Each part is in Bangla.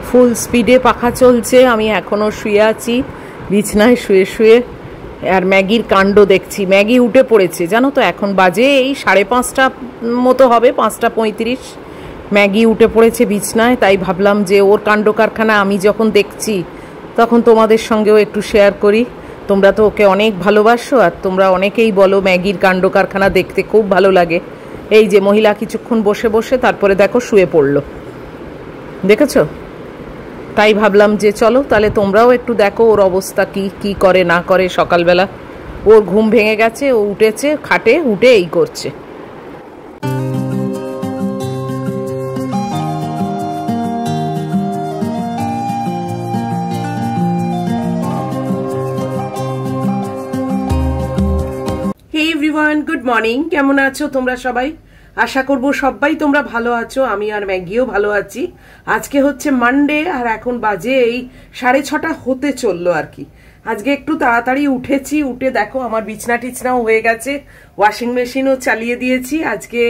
ফুল স্পিডে পাখা চলছে। আমি এখনো শুয়ে আছি বিছনায় শুয়ে শুয়ে, আর ম্যাগির কাণ্ড দেখছি। ম্যাগি উঠে পড়েছে জানো তো, এখন বাজে এই 5:30 মতো হবে, 5:35। ম্যাগি উঠে পড়েছে বিছনায়, তাই ভাবলাম যে ওর কাণ্ড কারখানা আমি যখন দেখছি তখন তোমাদের সঙ্গেও একটু শেয়ার করি। তোমরা তো ওকে অনেক ভালোবাসো, আর তোমরা অনেকেই বলো ম্যাগির কাণ্ড কারখানা দেখতে খুব ভালো লাগে। এই যে মহিলা কিছুক্ষণ বসে বসে তারপরে দেখো শুয়ে পড়লো, দেখেছো? তাই ভাবলাম যে চলো তাহলে তোমরাও একটু দেখো ওর অবস্থা কি করে না করে। সকালবেলা ওর ঘুম ভেঙে গেছে, ও উঠেছে খাটে, উঠে এই করছে। Hey everyone, good morning. কেমন আছো তোমরা সবাই? আশা করব সবাই তোমরা ভালো আছো। আমি আর ম্যাগিও ভালো আছি। আজকে হচ্ছে মানডে, আর এখন বাজে এই 6:30 হতে চললো আর কি। আজকে একটু তাড়াতাড়ি উঠেছি, উঠে দেখো আমার বিছনা টিছনাও হয়ে গেছে, ওয়াশিং মেশিনও চালিয়ে দিয়েছি। আজকে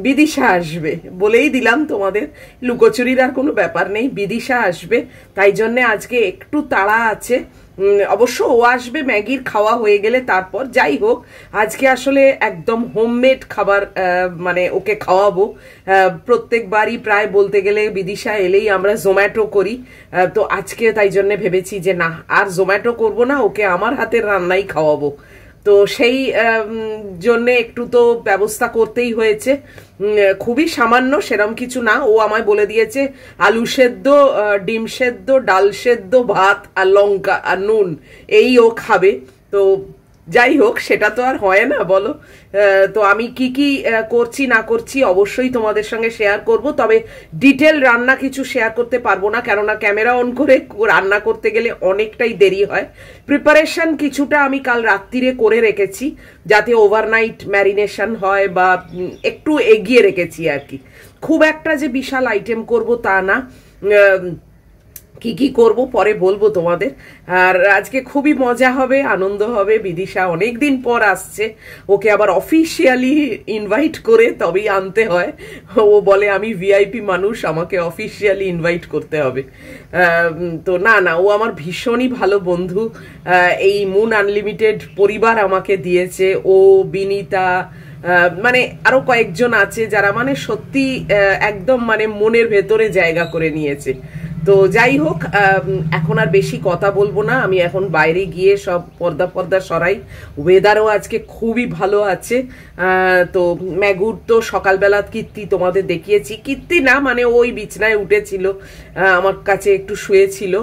বিদিশা আসবে, বলেই দিলাম তোমাদের, লুকোচুরির আর কোনো ব্যাপার নেই, বিদিশা আসবে, তাই জন্যে আজকে একটু তাড়া আছে। অবশ্য ও আসবে ম্যাগির খাওয়া হয়ে গেলে তারপর। যাই হোক, আজকে আসলে একদম হোমমেড খাবার মানে ওকে খাওয়াবো। প্রত্যেকবারই প্রায় বলতে গেলে বিদিশা এলেই আমরা জোম্যাটো করি, তো আজকে তাই জন্য ভেবেছি যে না, আর জোম্যাটো করব না, ওকে আমার হাতের রান্নাই খাওয়াবো। তো সেই জন্যে একটু তো ব্যবস্থা করতেই হয়েছে। খুবই সামান্য, সেরম কিছু না। ও আমায় বলে দিয়েছে আলু সেদ্ধ, ডিম সেদ্ধ, ডাল সেদ্ধ, ভাত আর লঙ্কা আর নুন, এই ও খাবে। তো যাই হোক, সেটা তো আর হয় না বলো। তো আমি কি কি করছি না করছি অবশ্যই তোমাদের সঙ্গে শেয়ার করব, তবে ডিটেল রান্না কিছু শেয়ার করতে পারবো না, কেননা ক্যামেরা অন করে রান্না করতে গেলে অনেকটাই দেরি হয়। প্রিপারেশন কিছুটা আমি কাল রাত্রিরে করে রেখেছি, যাতে ওভারনাইট ম্যারিনেশন হয়, বা একটু এগিয়ে রেখেছি আর কি। খুব একটা যে বিশাল আইটেম করব তা না। কি কি করব পরে বলবো তোমাদের। আর আজকে খুবই মজা হবে, আনন্দ হবে। বিদিশা অনেকদিন পর আসছে, ওকে আবার অফিসিয়ালি ইনভাইট করে তবেই আনতে হয়। ও বলে আমি ভিআইপি মানুষ, আমাকে অফিসিয়ালি ইনভাইট করতে হবে। তো না, ও আমার ভীষণই ভালো বন্ধু। এই মুন আনলিমিটেড পরিবার আমাকে দিয়েছে, ও, বিনীতা, মানে আরো কয়েকজন আছে যারা মানে সত্যি একদম মানে মনের ভেতরে জায়গা করে নিয়েছে। তো যাই হোক, এখন আর বেশি কথা বলবো না, আমি এখন বাইরে গিয়ে সব পর্দা সরাই। ওয়েদারও আজকে খুবই ভালো আছে। তো ম্যাগুর তো সকালবেলা কীর্তি তোমাদের দেখিয়েছি, কীর্তি না মানে ওই বিছনায় উঠেছিল, আমার কাছে একটু শুয়েছিল।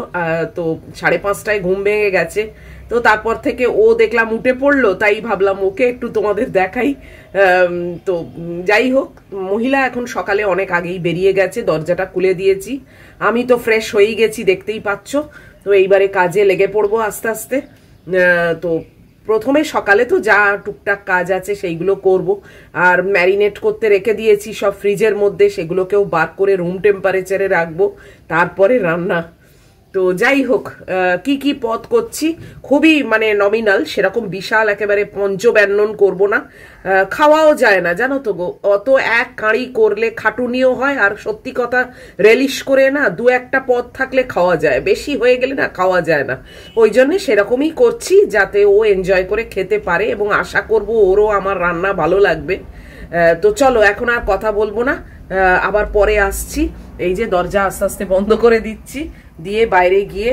তো 5:30টায় ঘুম ভেঙে গেছে। তো তারপর থেকে ও দেখলাম উঠে পড়লো, তাই ভাবলাম ওকে একটু তোমাদের দেখাই। তো যাই হোক, মহিলা এখন সকালে অনেক আগেই বেরিয়ে গেছে, দরজাটা খুলে দিয়েছি। আমি তো ফ্রেশ হয়েই গেছি, দেখতেই পাচ্ছ। তো এইবারে কাজে লেগে পড়বো আস্তে আস্তে। তো প্রথমে সকালে তো যা টুকটাক কাজ আছে সেইগুলো করব, আর ম্যারিনেট করতে রেখে দিয়েছি সব ফ্রিজের মধ্যে, সেগুলোকেও বার করে রুম টেম্পারেচারে রাখবো, তারপরে রান্না। তো যাই হোক, কি কি পদ করছি খুবই মানে নমিনাল, সেরকম বিশাল একেবারে পঞ্চব্যঞ্জন করব না। খাওয়াও যায় না জানো তো গো, অত এক কাঁড়ি করলে খাটুনিও হয়, আর সত্যি কথা রেলিশ করে না, 2-1টা পদ থাকলে খাওয়া যায়, বেশি হয়ে গেলে না খাওয়া যায় না। ওই জন্যে সেরকমই করছি যাতে ও এনজয় করে খেতে পারে, এবং আশা করব ওরও আমার রান্না ভালো লাগবে। তো চলো এখন আর কথা বলবো না, আবার পরে আসছি। এই যে দরজা আস্তে আস্তে বন্ধ করে দিচ্ছি, দিয়ে বাইরে গিয়ে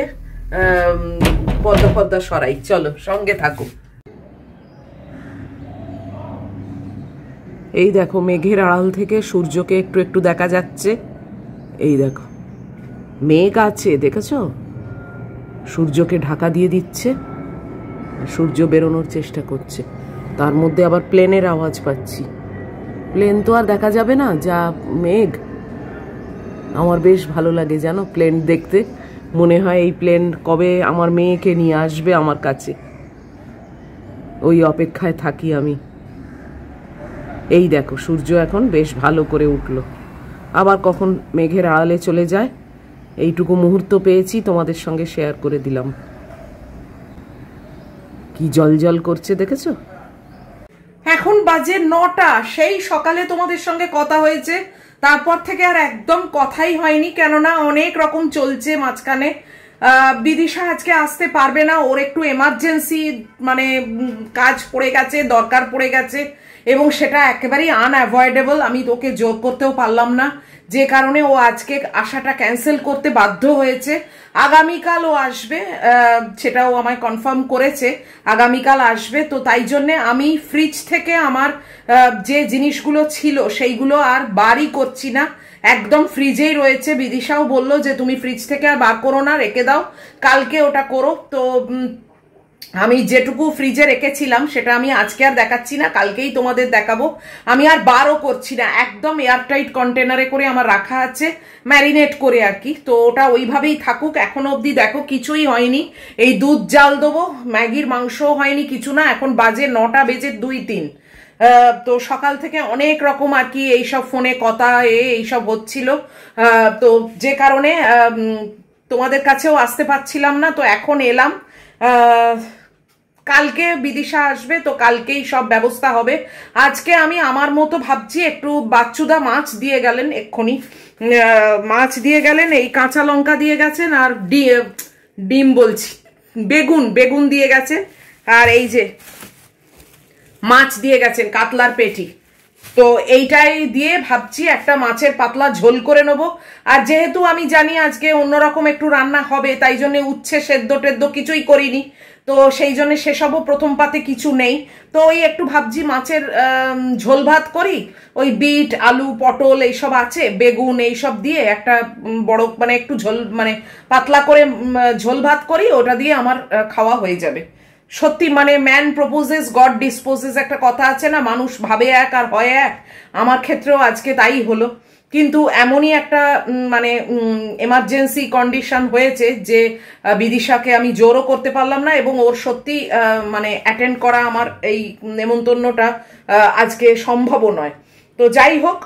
পর্দা সরাই। চলো সঙ্গে থাকো। এই দেখো মেঘের আড়াল থেকে সূর্যকে একটু একটু দেখা যাচ্ছে। এই দেখো মেঘ আছে, দেখেছো? সূর্যকে ঢাকা দিয়ে দিচ্ছে, সূর্য বেরোনোর চেষ্টা করছে। তার মধ্যে আবার প্লেনের আওয়াজ পাচ্ছি। প্লেন তো আর দেখা যাবে না, যা মেঘ। আমার বেশ ভালো লাগে জানো প্লেন দেখতে, মনে হয় এই প্লেন কবে আমার মেয়েকে নিয়ে আসবে আমার কাছে, ওই অপেক্ষায় থাকি আমি। এই দেখো সূর্য এখন বেশ ভালো করে উঠলো, আবার কখন মেঘের আড়ালে চলে যায়। এইটুকু মুহূর্ত পেয়েছি, তোমাদের সঙ্গে শেয়ার করে দিলাম। কি জল করছে দেখেছো? এখন বাজে 9টা, সেই সকালে তোমাদের সঙ্গে কথা হয়েছে, তারপর থেকে আর একদম কথাই হয়নি, কেননা অনেক রকম চলছে মাঝখানে। বিদিশা আজকে আসতে পারবে না, ওর একটু এমার্জেন্সি মানে কাজ পড়ে গেছে, দরকার পড়ে গেছে, এবং সেটা একেবারেই আনঅ্যাভয়েডেবল। আমি তোকে জোর করতেও পারলাম না, যে কারণে ও আজকে আসাটা ক্যান্সেল করতে বাধ্য হয়েছে। আগামীকাল ও আসবে, সেটাও আমায় কনফার্ম করেছে, আগামীকাল আসবে। তো তাই জন্যে আমি ফ্রিজ থেকে আমার যে জিনিসগুলো ছিল সেইগুলো আর বারই করছি না, একদম ফ্রিজেই রয়েছে। বিদিশাও বললো যে তুমি ফ্রিজ থেকে আর বার করো না, রেখে দাও, কালকে ওটা করো। তো আমি যেটুকু ফ্রিজে রেখেছিলাম সেটা আমি আজকে আর দেখাচ্ছি না, কালকেই তোমাদের দেখাবো। আমি আর বারও করছি না, একদম এয়ারটাইট কন্টেনারে করে আমার রাখা আছে, ম্যারিনেট করে আর কি। তো ওটা ওইভাবেই থাকুক। এখনো অবধি দেখো কিছুই হয়নি, এই দুধ জাল দেবো, ম্যাগির মাংসও হয়নি, কিছু না। এখন বাজে 9টা বেজে 2-3। তো সকাল থেকে অনেক রকম আর কি এইসব ফোনে কথা এইসব হচ্ছিল, তো যে কারণে তোমাদের কাছেও আসতে পারছিলাম না। তো এখন এলাম, কালকে বিদিশা আসবে, তো কালকেই সব ব্যবস্থা হবে। আজকে আমি আমার মতো ভাবছি, একটু বাচ্চুদা মাছ দিয়ে গেলেন, এক্ষুনি মাছ দিয়ে গেলেন, এই কাঁচা লঙ্কা দিয়ে গেছেন, আর ডিম বলছি, বেগুন দিয়ে গেছেন, আর এই যে মাছ দিয়ে গেছেন, কাতলার পেটি। তো এইটাই দিয়ে ভাবছি একটা মাছের পাতলা ঝোল করে নেবো। আর যেহেতু আমি জানি আজকে অন্যরকম একটু রান্না হবে, তাই জন্য উচ্ছে সেদ্ধ টেদ্ধ কিছুই করিনি, তো সেই জন্য সেসবও প্রথম পাতে কিছু নেই। তো ওই একটু ভাবছি মাছের ঝোল ভাত করি, ওই বিট আলু পটল এইসব আছে, বেগুন এইসব দিয়ে একটা বড় মানে একটু ঝোল মানে পাতলা করে ঝোল ভাত করি, ওটা দিয়ে আমার খাওয়া হয়ে যাবে। সত্যি মানে ম্যান প্রপোজেস গড ডিসপোজেস একটা কথা আছে না, মানুষ ভাবে এক আর হয় এক। আমার ক্ষেত্রেও আজকে তাই হলো, কিন্তু এমনই একটা মানে এমার্জেন্সি কন্ডিশন হয়েছে যে বিদিশাকে আমি জোরও করতে পারলাম না, এবং ওর সত্যি মানে অ্যাটেন্ড করা আমার এই নেমন্তন্নটা আজকে সম্ভবও নয়। তো যাই হোক,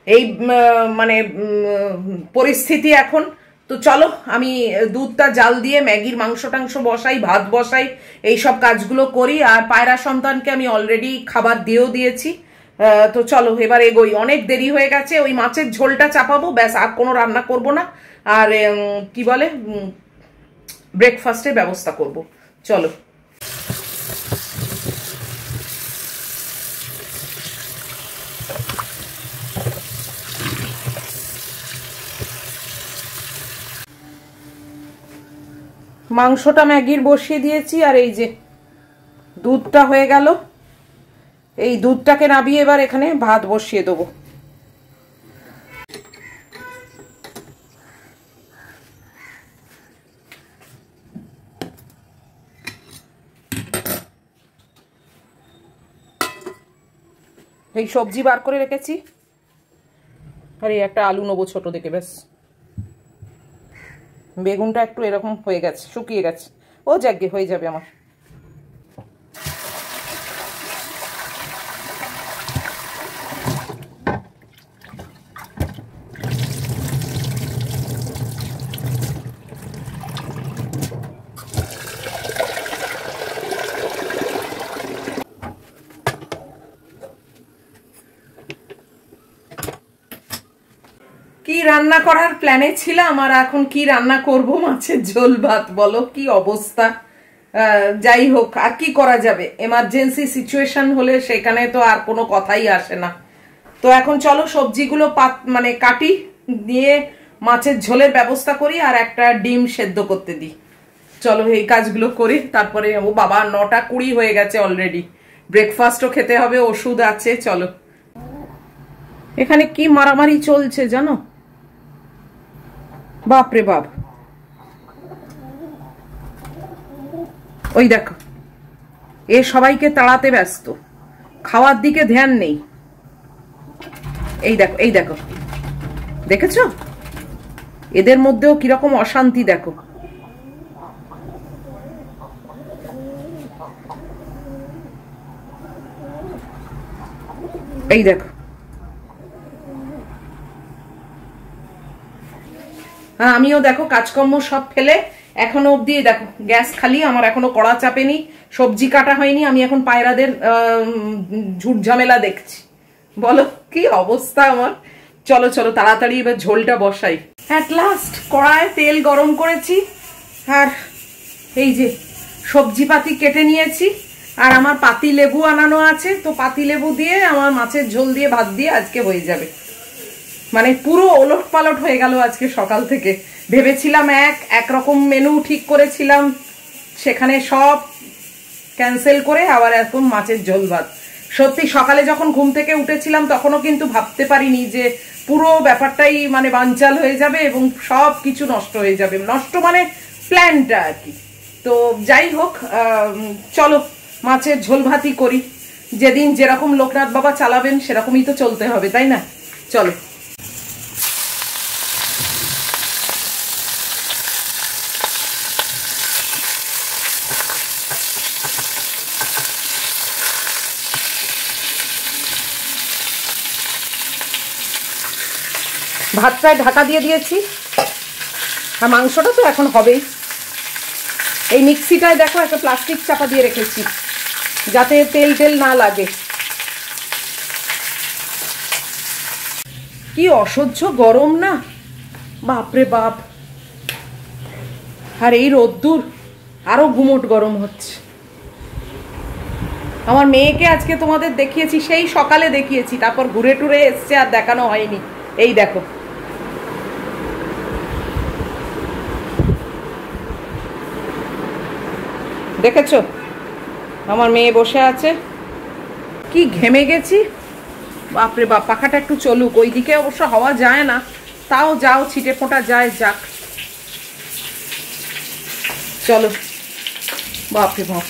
এই মানে পরিস্থিতি এখন। তো চলো আমি দুধটা জাল দিয়ে ম্যাগির মাংস টাংস বসাই, ভাত বসাই, এইসব কাজগুলো করি। আর পায়রা সন্তানকে আমি অলরেডি খাবার দিয়েও দিয়েছি। তো চলো এবার এগোই, অনেক দেরি হয়ে গেছে। ওই মাছের ঝোলটা চাপাবো, ব্যাস, আর কোনো রান্না করব না। আর কি বলে ব্রেকফাস্টের ব্যবস্থা করব। চলো। মাংসটা ম্যাগির বসিয়ে দিয়েছি, আর এই যে দুধটা হয়ে গেল। এই দুধটাকে নাবিয়ে এবার এখানে ভাত বসিয়ে দেবো। এই সবজি বার করে রেখেছি, আর এই একটা আলু নেবো ছোট দেখে, ব্যাস। বেগুনটা একটু এরকম হয়ে গেছে, শুকিয়ে গেছে, ও যাকে হয়ে যাবে আমার। কি রান্না করার প্ল্যানে ছিলাম, আর এখন কি রান্না করব, মাছের ঝোল ভাত। বলো কি অবস্থা। যাই হোক, আর কি করা যাবে, এমার্জেন্সি সিচুয়েশন হলে সেখানে তো আর কোনো কথাই আসে না। তো এখন চলো সবজিগুলো মানে কাটি, দিয়ে মাছের ঝোলের ব্যবস্থা করি, আর একটা ডিম সেদ্ধ করতে দিই। চলো এই কাজগুলো করি, তারপরে ও বাবা 9টা 20 হয়ে গেছে অলরেডি, ব্রেকফাস্টও খেতে হবে, ওষুধ আছে। চলো, এখানে কি মারামারি চলছে জানো, বাপরে বাপ। ওই দেখো, এ সবাইকে তাড়াতে ব্যস্ত, খাওয়ার দিকে ধ্যান নেই। এই দেখো, এই দেখো, দেখেছো এদের মধ্যেও কিরকম অশান্তি দেখো। এই দেখো, আমিও দেখো কাজকর্ম সব ফেলে এখনো অব্দি দেখো গ্যাস খালি, আমার এখনো কড়া চাপেনি, সবজি কাটা হয়নি। আমি এখন পায়রাদের ঝুট ঝামেলা দেখছি। বলো। কি অবস্থা আমার। চলো চলো তাড়াতাড়ি এবার ঝোলটা বসাই। অ্যাট লাস্ট কড়ায় তেল গরম করেছি, আর এই যে সবজিপাতি কেটে নিয়েছি, আর আমার পাতি লেবু আনানো আছে, তো পাতি লেবু দিয়ে আমার মাছের ঝোল দিয়ে ভাত দিয়ে আজকে হয়ে যাবে। মানে পুরো ওলট পালট হয়ে গেল আজকে সকাল থেকে। ভেবেছিলাম একরকম মেনু ঠিক করেছিলাম, সেখানে সব ক্যান্সেল করে আবার এখন মাছের ঝোল ভাত। সত্যি সকালে যখন ঘুম থেকে উঠেছিলাম তখনও কিন্তু ভাবতে পারিনি যে পুরো ব্যাপারটাই মানে বানচাল হয়ে যাবে এবং সব কিছু নষ্ট হয়ে যাবে। নষ্ট মানে প্ল্যানটা আর কি। তো যাই হোক, চলো মাছের ঝোল ভাতই করি। যেদিন যেরকম লোকনাথ বাবা চালাবেন সেরকমই তো চলতে হবে, তাই না? চলো। ভাতটায় ঢাকা দিয়ে দিয়েছি, আর মাংসটা তো এখন হবেই। এই মিক্সিটায় দেখো একটা প্লাস্টিক চাপা দিয়ে রেখেছি যাতে তেল তেল না লাগে। কি অসহ্য গরম না, বাপরে বাপ। আর এই রোদ্দুর আরো গুমোট গরম হচ্ছে। আমার মেয়েকে আজকে তোমাদের দেখিয়েছি, সেই সকালে দেখিয়েছি, তারপর ঘুরে টুরে এসছে, আর দেখানো হয়নি। এই দেখো, দেখেছো আমার মেয়ে বসে আছে, কি ঘেমে গেছি বাপরে বাপ। পাখাটা একটু চলুক, ওইদিকে অবশ্য হাওয়া যায় না, তাও যাও ছিটে ফোঁটা যায়, যাক। চলো, বাপরে বাপ।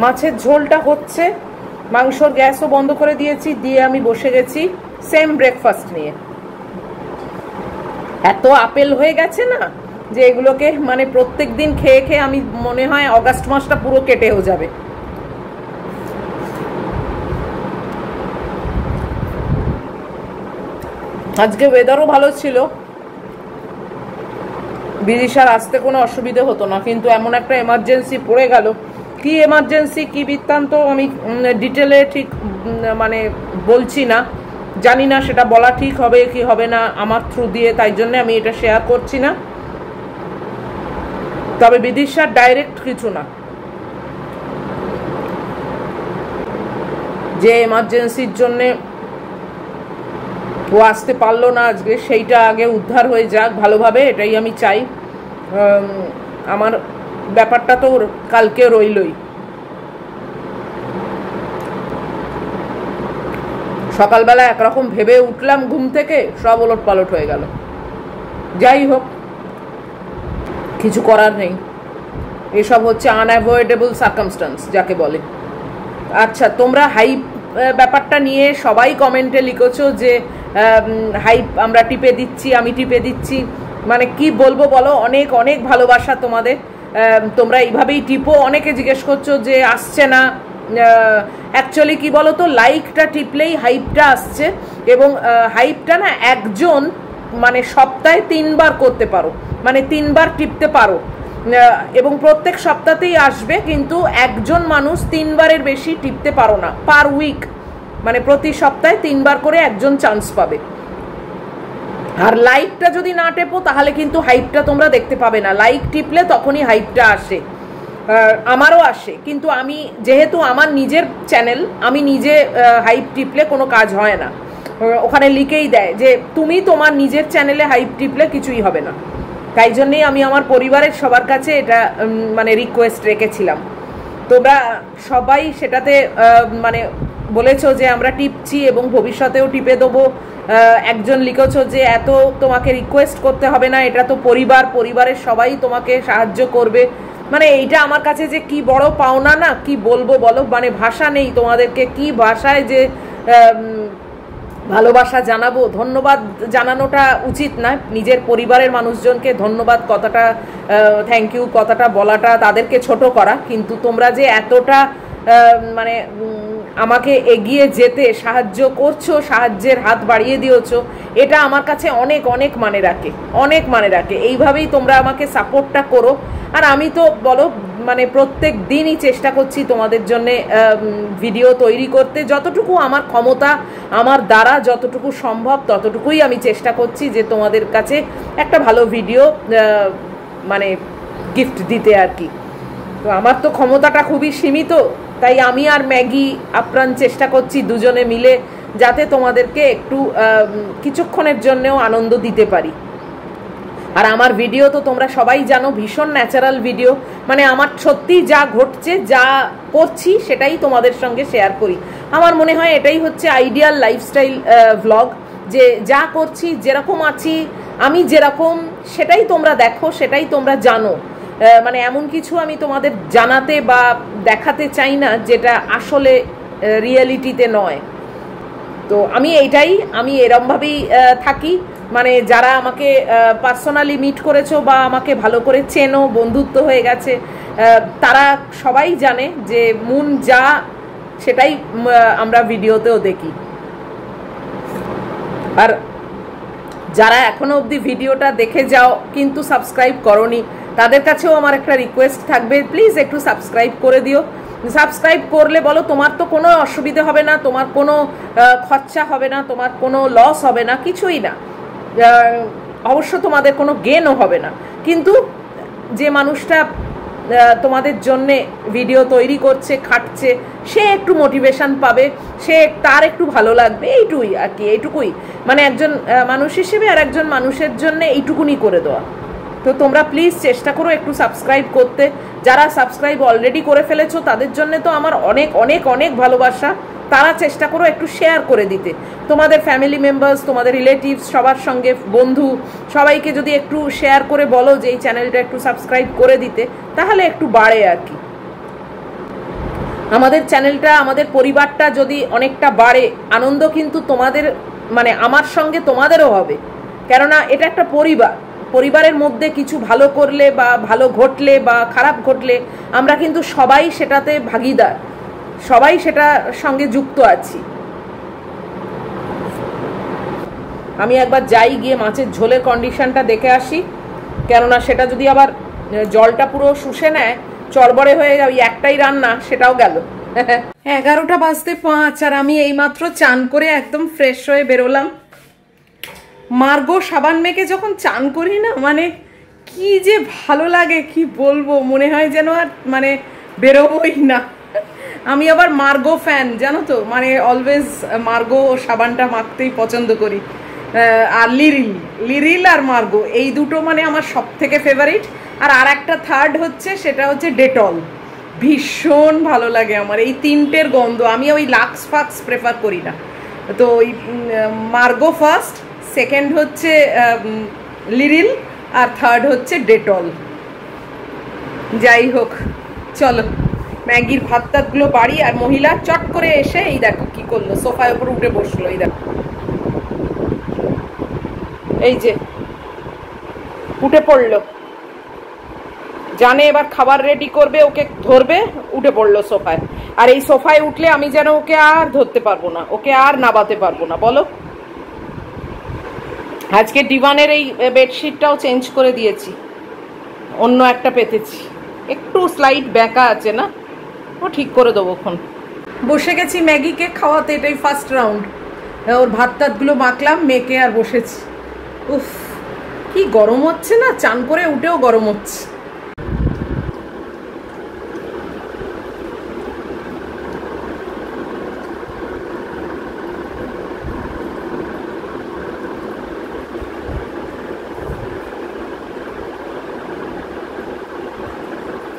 মাছের ঝোলটা হচ্ছে, মাংসর গ্যাসও বন্ধ করে দিয়েছি, দিয়ে আমি বসে গেছি সেম ব্রেকফাস্ট নিয়ে। এত আপেল হয়ে গেছে না যে এগুলোকে মানে প্রত্যেক দিন খেয়ে খেয়ে আমি মনে হয় অগাস্ট মাসটা পুরো কেটেও যাবে। আজকে ওয়েদারও ভালো ছিল, বিদিশার আসতে কোনো অসুবিধে হতো না, কিন্তু এমন একটা এমার্জেন্সি পড়ে গেল। কি এমার্জেন্সি, কি বৃত্তান্ত আমি ডিটেলে ঠিক মানে বলছি না, জানি না সেটা বলা ঠিক হবে কি হবে না আমার থ্রু দিয়ে, তাই জন্য আমি এটা শেয়ার করছি না। তবে বিদিশার ডাইরেক্ট কিছু না, যে এমার্জেন্সির জন্যে ও আসতে পারলো না আজকে, সেইটা আগে উদ্ধার হয়ে যাক ভালোভাবে, এটাই আমি চাই। আমার ব্যাপারটা তো কালকে রইলই। সকালবেলা একরকম ভেবে উঠলাম ঘুম থেকে, সব ওলট পালট হয়ে গেল। যাই হোক, কিছু করার নেই, এসব হচ্ছে আনঅ্যাভয়েডেবল সার্কামস্টান্স যাকে বলে। আচ্ছা, তোমরা হাইপ ব্যাপারটা নিয়ে সবাই কমেন্টে লিখেছো যে হাইপ আমরা টিপে দিচ্ছি, আমি টিপে দিচ্ছি, মানে কি বলবো বলো, অনেক অনেক ভালোবাসা তোমাদের। তোমরা এইভাবেই টিপো। অনেকে জিজ্ঞেস করছো যে আসছে না, অ্যাকচুয়ালি কি বলো তো, লাইকটা টিপলেই হাইপটা আসছে, এবং হাইপটা না একজন মানে সপ্তাহে 3 বার করতে পারো, মানে 3 বার টিপতে পারো, এবং প্রত্যেক সপ্তাহতেই আসবে, কিন্তু একজন মানুষ 3 বারের বেশি টিপতে পারো না পার উইক, মানে প্রতি সপ্তাহে 3 বার করে একজন চান্স পাবে। আর লাইকটা যদি না টেপো তাহলে কিন্তু হাইপটা তোমরা দেখতে পাবে না। লাইক টিপলে তখনই হাইপটা আসে, আমারও আসে, কিন্তু আমি যেহেতু আমার নিজের চ্যানেল, আমি নিজে হাইপ টিপলে কোনো কাজ হয় না, ওখানে লিখেই দেয় যে তুমি তোমার নিজের চ্যানেলে হাইপ টিপলে কিছুই হবে না। তাই জন্যেই আমি আমার পরিবারের সবার কাছে এটা মানে রিকোয়েস্ট রেখেছিলাম। তোমরা সবাই সেটাতে মানে বলেছো যে আমরা টিপছি এবং ভবিষ্যতেও টিপে দেবো, একজন লিখেছো যে এত তোমাকে রিকোয়েস্ট করতে হবে না, এটা তো পরিবারের সবাই তোমাকে সাহায্য করবে। মানে এইটা আমার কাছে যে কি বড় পাওনা না, কি বলবো বলো, মানে ভাষা নেই তোমাদেরকে কি ভাষায় যে ভালোবাসা জানাবো। ধন্যবাদ জানানোটা উচিত না, নিজের পরিবারের মানুষজনকে ধন্যবাদ কথাটা, থ্যাংক ইউ কথাটা বলাটা তাদেরকে ছোট করা, কিন্তু তোমরা যে এতটা মানে আমাকে এগিয়ে যেতে সাহায্য করছো, সাহায্যের হাত বাড়িয়ে দিয়েছো, এটা আমার কাছে অনেক অনেক মানে রাখে, অনেক মানে রাখে। এইভাবেই তোমরা আমাকে সাপোর্টটা করো। আর আমি তো বলো মানে প্রত্যেক দিনই চেষ্টা করছি তোমাদের জন্য ভিডিও তৈরি করতে, যতটুকু আমার ক্ষমতা, আমার দ্বারা যতটুকু সম্ভব ততটুকুই আমি চেষ্টা করছি যে তোমাদের কাছে একটা ভালো ভিডিও মানে গিফট দিতে আর কি। তো আমার তো ক্ষমতাটা খুবই সীমিত, তাই আমি আর ম্যাগি আপ্রাণ চেষ্টা করছি দুজনে মিলে যাতে তোমাদেরকে একটু কিছুক্ষণের জন্যও আনন্দ দিতে পারি। আর আমার ভিডিও তো তোমরা সবাই জানো ভীষণ ন্যাচারাল ভিডিও, মানে আমার সত্যি যা ঘটছে, যা করছি সেটাই তোমাদের সঙ্গে শেয়ার করি। আমার মনে হয় এটাই হচ্ছে আইডিয়াল লাইফস্টাইল ভ্লগ, যে যা করছি, যেরকম আছি আমি, যেরকম সেটাই তোমরা দেখো, সেটাই তোমরা জানো। মানে এমন কিছু আমি তোমাদের জানাতে বা দেখাতে চাই না যেটা আসলে রিয়েলিটিতে নয়। তো আমি এরমভাবেই থাকি। মানে যারা আমাকে পার্সোনালি মিট করেছো বা আমাকে ভালো করে চেনো, বন্ধুত্ব হয়ে গেছে, তারা সবাই জানে যে মন যা সেটাই আমরা ভিডিওতেও দেখি। আর যারা এখনো অবধি ভিডিওটা দেখে যাও কিন্তু সাবস্ক্রাইব করোনি, তাদের কাছেও আমার একটা রিকোয়েস্ট থাকবে, প্লিজ একটু সাবস্ক্রাইব করে দিও। সাবস্ক্রাইব করলে বলো তোমার তো কোনো অসুবিধে হবে না, তোমার কোনো খরচা হবে না, তোমার কোনো লস হবে না, কিছুই না, অবশ্য তোমাদের কোনো গেনও হবে না, কিন্তু যে মানুষটা তোমাদের জন্যে ভিডিও তৈরি করছে, খাটছে, সে একটু মোটিভেশন পাবে, তার একটু ভালো লাগবে, এইটুকুই আর কি, এইটুকুই। মানে একজন মানুষ হিসেবে আর একজন মানুষের জন্য এইটুকুনি করে দেওয়া। তো তোমরা প্লিজ চেষ্টা করো একটু সাবস্ক্রাইব করতে। যারা সাবস্ক্রাইব অলরেডি করে ফেলেছো তাদের জন্য তো আমার অনেক অনেক অনেক ভালোবাসা। তারা চেষ্টা করো একটু শেয়ার করে দিতে তোমাদের ফ্যামিলি মেম্বার্স, তোমাদের রিলেটিভস, সবার সঙ্গে, বন্ধু, সবাইকে যদি একটু শেয়ার করে বলো যে এই চ্যানেলটা একটু সাবস্ক্রাইব করে দিতে, তাহলে একটু বাড়ে আর কি। আমাদের চ্যানেলটা, আমাদের পরিবারটা যদি অনেকটা বাড়ে, আনন্দ কিন্তু তোমাদের, মানে আমার সঙ্গে তোমাদেরও হবে, কেননা এটা একটা পরিবারের মধ্যে কিছু ভালো করলে বা ভালো ঘটলে বা খারাপ ঘটলে আমরা কিন্তু সবাই সেটাতে ভাগিদার, সবাই সেটার সঙ্গে যুক্ত আছি। আমি একবার যাই, গিয়ে মাছের ঝোলের কন্ডিশনটা দেখে আসি, কেননা সেটা যদি আবার জলটা পুরো শুষে নেয়, চড়বড়ে হয়ে ওই একটাই রান্না, সেটাও গেল। 11টা বাজতে 5, আর আমি এইমাত্র চান করে একদম ফ্রেশ হয়ে বেরোলাম। মার্গো সাবান মেখে যখন চান করি না, মানে কি যে ভালো লাগে কি বলবো, মনে হয় যেন আর মানে বেরোবই না। আমি আবার মার্গো ফ্যান, জানো তো, মানে অলওয়েজ মার্গো সাবানটা মাখতেই পছন্দ করি। আর লিরিল আর মার্গো, এই দুটো মানে আমার সব থেকে ফেভারিট। আর একটা থার্ড হচ্ছে, সেটা হচ্ছে ডেটল, ভীষণ ভালো লাগে আমার এই তিনটের গন্ধ। আমি ওই লাক্স ফাক্স প্রেফার করি না, তো ওই মার্গো ফার্স্ট, সেকেন্ড হচ্ছে লিরিল, আর থার্ড হচ্ছে ডেটল। যাই হোক, চলো ম্যাগির ভাত টাতগুলো বাড়ি। আর মহিলা চট করে এসে এই দেখো কি করলো, সোফার উপর উঠে বসলো, এই দেখো, এই যে উঠে পড়লো, জানে এবার খাবার রেডি করবে, ওকে ধরবে, উঠে পড়লো সোফায়। আর এই সোফায় উঠলে আমি যেন ওকে আর ধরতে পারবো না, ওকে আর নাবাতে পারবো না, বলো। আজকে ডিভানের এই বেডশিটটাও চেঞ্জ করে দিয়েছি, অন্য একটা পেতেছি, একটু স্লাইড ব্যাকা আছে না, ও ঠিক করে দেবো। এখন বসে গেছি ম্যাগিকে খাওয়াতে, এটাই ফার্স্ট রাউন্ড। ওর ভাত টাতগুলো মাখলাম, মেখে আর বসেছি। উফ, কি গরম হচ্ছে না, চান করে উঠেও গরম হচ্ছে।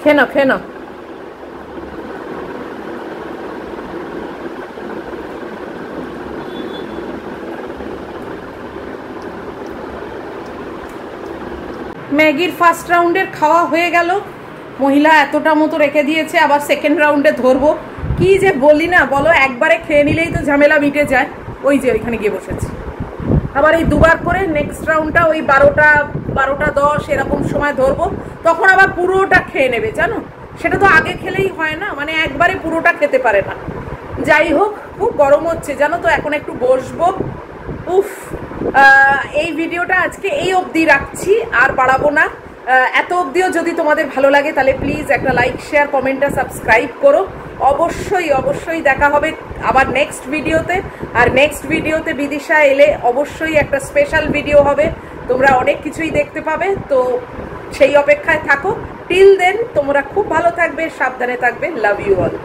খেয়ে নাও, খেয়ে নাও। ম্যাগির ফার্স্ট রাউন্ডের খাওয়া হয়ে গেল। মহিলা এতটা মতো রেখে দিয়েছে, আবার সেকেন্ড রাউন্ডে ধরবো। কি যে বলি না বলো, একবারে খেয়ে নিলেই তো ঝামেলা মিটে যায়। ওই যে ওইখানে গিয়ে বসেছি। আবার এই দুবার করে নেক্সট রাউন্ডটা ওই 12টা 10 এরকম সময় ধরবো, তখন আবার পুরোটা খেয়ে নেবে জানো। সেটা তো আগে খেলেই হয় না, মানে একবারে পুরোটা খেতে পারে না। যাই হোক, খুব গরম হচ্ছে জানো তো, এখন একটু বসবো। উফ, এই ভিডিওটা আজকে এই অবধি রাখছি, আর বাড়াবো না। এত অবধিও যদি তোমাদের ভালো লাগে তাহলে প্লিজ একটা লাইক, শেয়ার, কমেন্ট আর সাবস্ক্রাইব করো। অবশ্যই অবশ্যই দেখা হবে আবার নেক্সট ভিডিওতে। আর নেক্সট ভিডিওতে বিদিশা এলে অবশ্যই একটা স্পেশাল ভিডিও হবে, তোমরা অনেক কিছুই দেখতে পাবে। তো সেই অপেক্ষায় থাকো। টিল দেন তোমরা খুব ভালো থাকবে, সাবধানে থাকবে। Love you all.